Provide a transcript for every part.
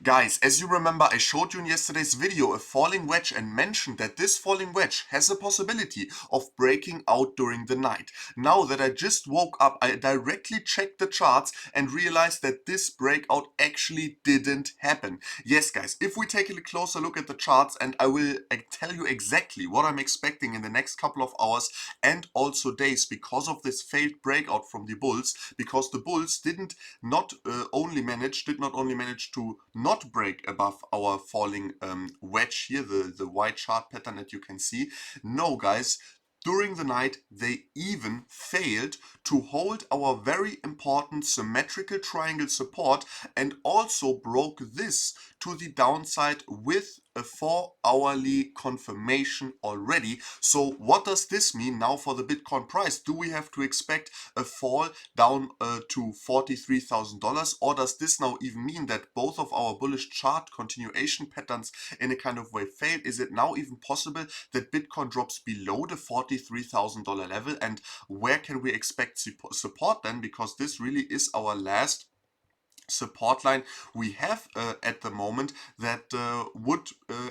Guys, as you remember, I showed you in yesterday's video a falling wedge and mentioned that this falling wedge has a possibility of breaking out during the night. Now that I just woke up, I directly checked the charts and realized that this breakout actually didn't happen. Yes, guys, if we take a closer look at the charts, and I will tell you exactly what I'm expecting in the next couple of hours and also days because of this failed breakout from the bulls, because the bulls did not only manage to not break above our falling wedge here, the white chart pattern that you can see. No, guys, during the night, they even failed to hold our very important symmetrical triangle support and also broke this to the downside with a 4-hourly confirmation already. So what does this mean now for the Bitcoin price? Do we have to expect a fall down to $43,000, or does this now even mean that both of our bullish chart continuation patterns in a kind of way failed? Is it now even possible that Bitcoin drops below the $43,000 level, and where can we expect support then, because this really is our last support line we have at the moment that would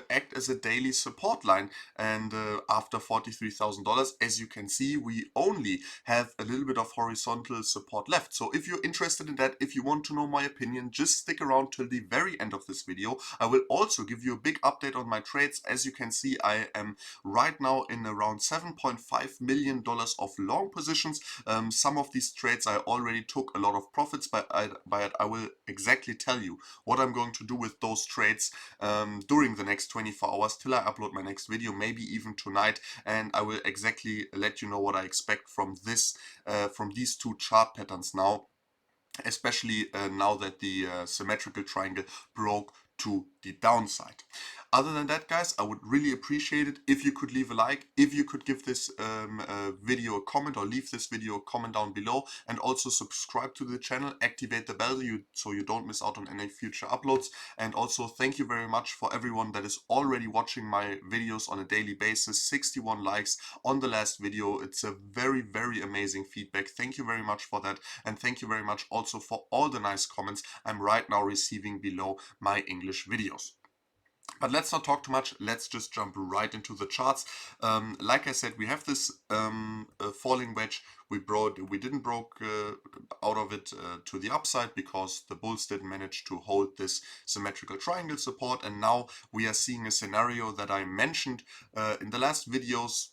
act as a daily support line. And after $43,000, as you can see, we only have a little bit of horizontal support left. So if you're interested in that, if you want to know my opinion, just stick around till the very end of this video. I will also give you a big update on my trades. As you can see, I am right now in around $7.5 million of long positions. Some of these trades I already took a lot of profits, but I will exactly tell you what I'm going to do with those trades during the next 24 hours till I upload my next video, maybe even tonight, and I will exactly let you know what I expect from these two chart patterns now, especially now that the symmetrical triangle broke to the downside. Other than that, guys, I would really appreciate it if you could leave a like, if you could give this video a comment, or leave this video a comment down below, and also subscribe to the channel, activate the bell so you don't miss out on any future uploads. And also thank you very much for everyone that is already watching my videos on a daily basis. 61 likes on the last video. It's a very, very amazing feedback. Thank you very much for that, and thank you very much also for all the nice comments I'm right now receiving below my English videos. But let's not talk too much. Let's just jump right into the charts. Like I said, we have this falling wedge. We didn't broke out of it to the upside because the bulls didn't manage to hold this symmetrical triangle support. And now we are seeing a scenario that I mentioned in the last videos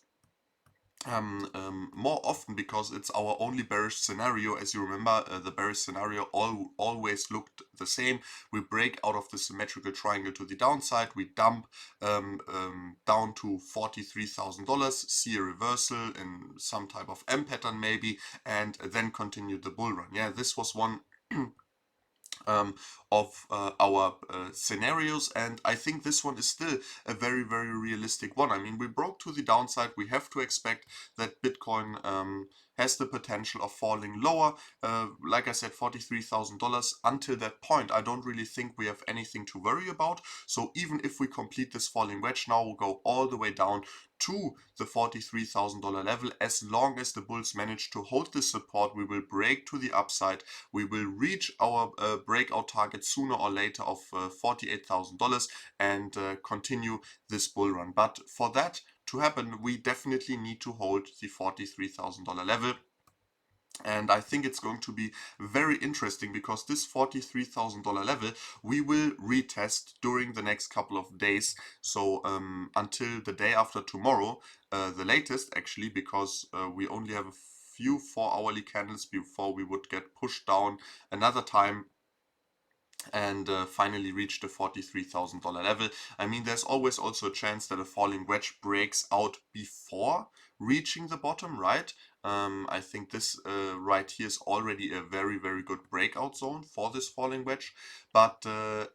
more often, because it's our only bearish scenario. As you remember, the bearish scenario always looked the same. We break out of the symmetrical triangle to the downside, we dump down to $43,000, see a reversal in some type of M pattern maybe, and then continue the bull run. Yeah, this was one of our scenarios, and I think this one is still a very, very realistic one. I mean, we broke to the downside. We have to expect that Bitcoin has the potential of falling lower. Like I said, $43,000. Until that point, I don't really think we have anything to worry about. So even if we complete this falling wedge now, we'll go all the way down to the $43,000 level. As long as the bulls manage to hold this support, we will break to the upside. We will reach our breakout target sooner or later of $48,000 and continue this bull run. But for that to happen, we definitely need to hold the $43,000 level. And I think it's going to be very interesting, because this $43,000 level we will retest during the next couple of days. So until the day after tomorrow, the latest actually, because we only have a few 4-hourly candles before we would get pushed down another time and finally reach the $43,000 level. I mean, there's always also a chance that a falling wedge breaks out before reaching the bottom, right? I think this right here is already a very, very good breakout zone for this falling wedge. But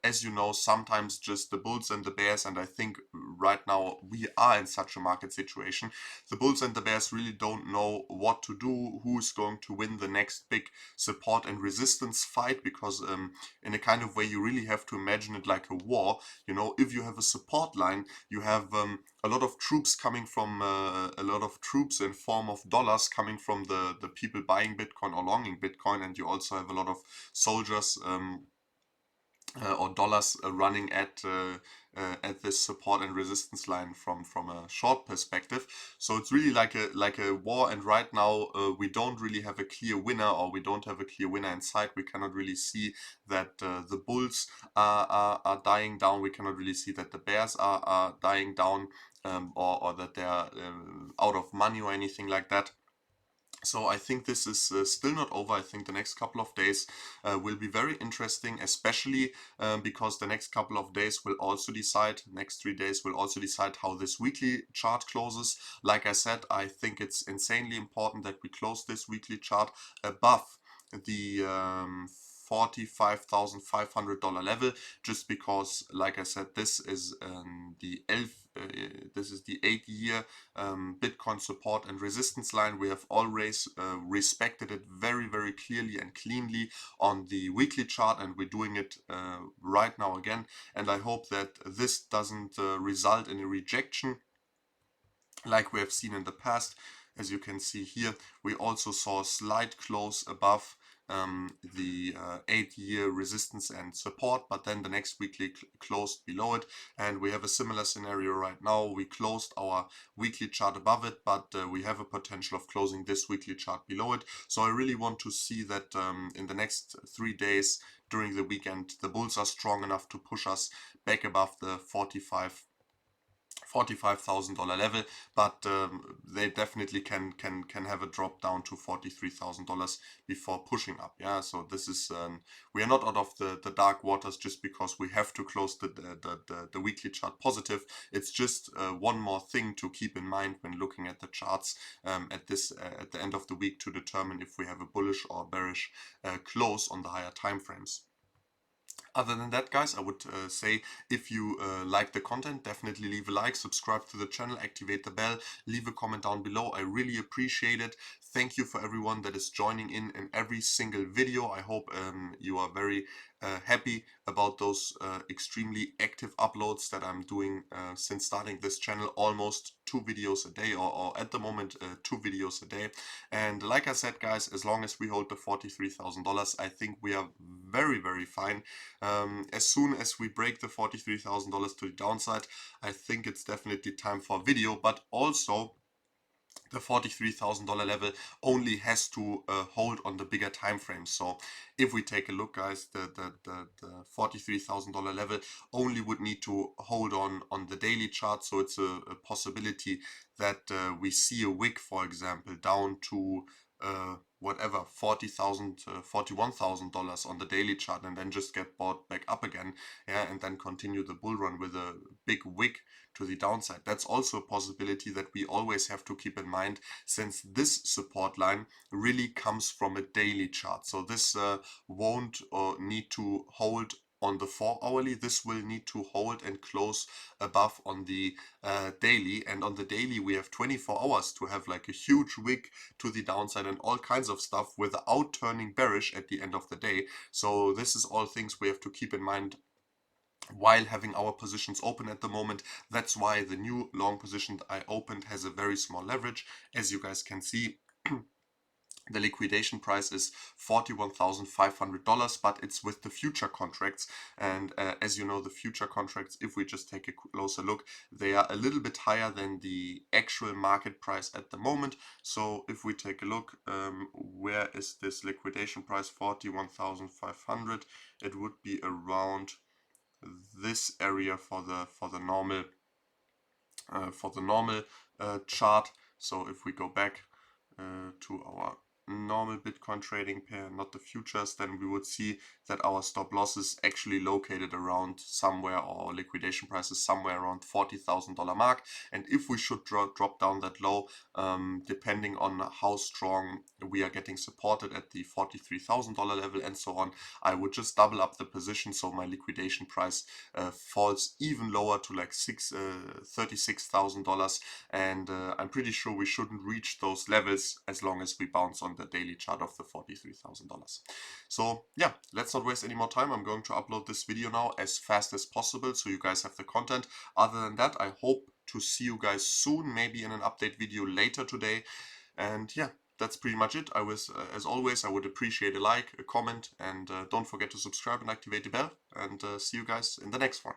as you know, sometimes just the bulls and the bears, and I think right now we are in such a market situation, the bulls and the bears really don't know what to do, who's going to win the next big support and resistance fight, because in a kind of way you really have to imagine it like a war. You know, if you have a support line, you have a lot of troops coming from a lot of troops in form of dollars coming from the people buying Bitcoin or longing Bitcoin, and you also have a lot of soldiers or dollars running at this support and resistance line from a short perspective. So it's really like a war, and right now we don't really have a clear winner, or we don't have a clear winner in sight. We cannot really see that the bulls are dying down. We cannot really see that the bears are dying down, or that they are out of money or anything like that. So I think this is still not over. I think the next couple of days will be very interesting, especially because the next couple of days will also decide, next 3 days will also decide how this weekly chart closes. Like I said, I think it's insanely important that we close this weekly chart above the $45,500 level, just because, like I said, this is the 8-year Bitcoin support and resistance line. We have always respected it very, very clearly and cleanly on the weekly chart, and we're doing it right now again. And I hope that this doesn't result in a rejection like we have seen in the past. As you can see here, we also saw a slight close above the 8-year resistance and support, but then the next weekly closed below it, and we have a similar scenario right now. We closed our weekly chart above it, but we have a potential of closing this weekly chart below it. So I really want to see that in the next 3 days during the weekend, the bulls are strong enough to push us back above the $45,000 level, but they definitely can have a drop down to $43,000 before pushing up. Yeah, so this is we are not out of the dark waters just because we have to close the weekly chart positive. It's just one more thing to keep in mind when looking at the charts at the end of the week, to determine if we have a bullish or bearish close on the higher time frames. Other than that, guys, I would say, if you like the content, definitely leave a like, subscribe to the channel, activate the bell, leave a comment down below. I really appreciate it. Thank you for everyone that is joining in every single video. I hope you are very happy about those extremely active uploads that I'm doing since starting this channel. Almost 2 videos a day, or at the moment 2 videos a day. And like I said, guys, as long as we hold the $43,000, I think we are very, very fine. As soon as we break the $43,000 to the downside, I think it's definitely time for a video. But also, the $43,000 level only has to hold on the bigger time frames. So if we take a look, guys, the $43,000 level only would need to hold on the daily chart. So it's a possibility that we see a wick, for example, down to whatever, $41,000 on the daily chart, and then just get bought back up again, yeah, and then continue the bull run with a big wick to the downside. That's also a possibility that we always have to keep in mind, since this support line really comes from a daily chart. So this won't need to hold on the 4-hourly. This will need to hold and close above on the daily, and on the daily we have 24 hours to have like a huge wick to the downside and all kinds of stuff without turning bearish at the end of the day. So this is all things we have to keep in mind while having our positions open at the moment. That's why the new long position I opened has a very small leverage. As you guys can see, the liquidation price is $41,500, but it's with the future contracts. And as you know, the future contracts, if we just take a closer look, they are a little bit higher than the actual market price at the moment. So if we take a look, where is this liquidation price? 41,500. It would be around this area for the normal chart. So if we go back to our normal Bitcoin trading pair, not the futures, then we would see that our stop loss is actually located around somewhere, or liquidation price is somewhere around $40,000 mark. And if we should drop down that low, depending on how strong we are getting supported at the $43,000 level and so on, I would just double up the position, so my liquidation price falls even lower to like $36,000. And I'm pretty sure we shouldn't reach those levels as long as we bounce on the daily chart of the $43,000. So yeah, let's not waste any more time. I'm going to upload this video now as fast as possible so you guys have the content. Other than that, I hope to see you guys soon, maybe in an update video later today. And yeah, that's pretty much it. As always, I would appreciate a like, a comment, and don't forget to subscribe and activate the bell. And see you guys in the next one.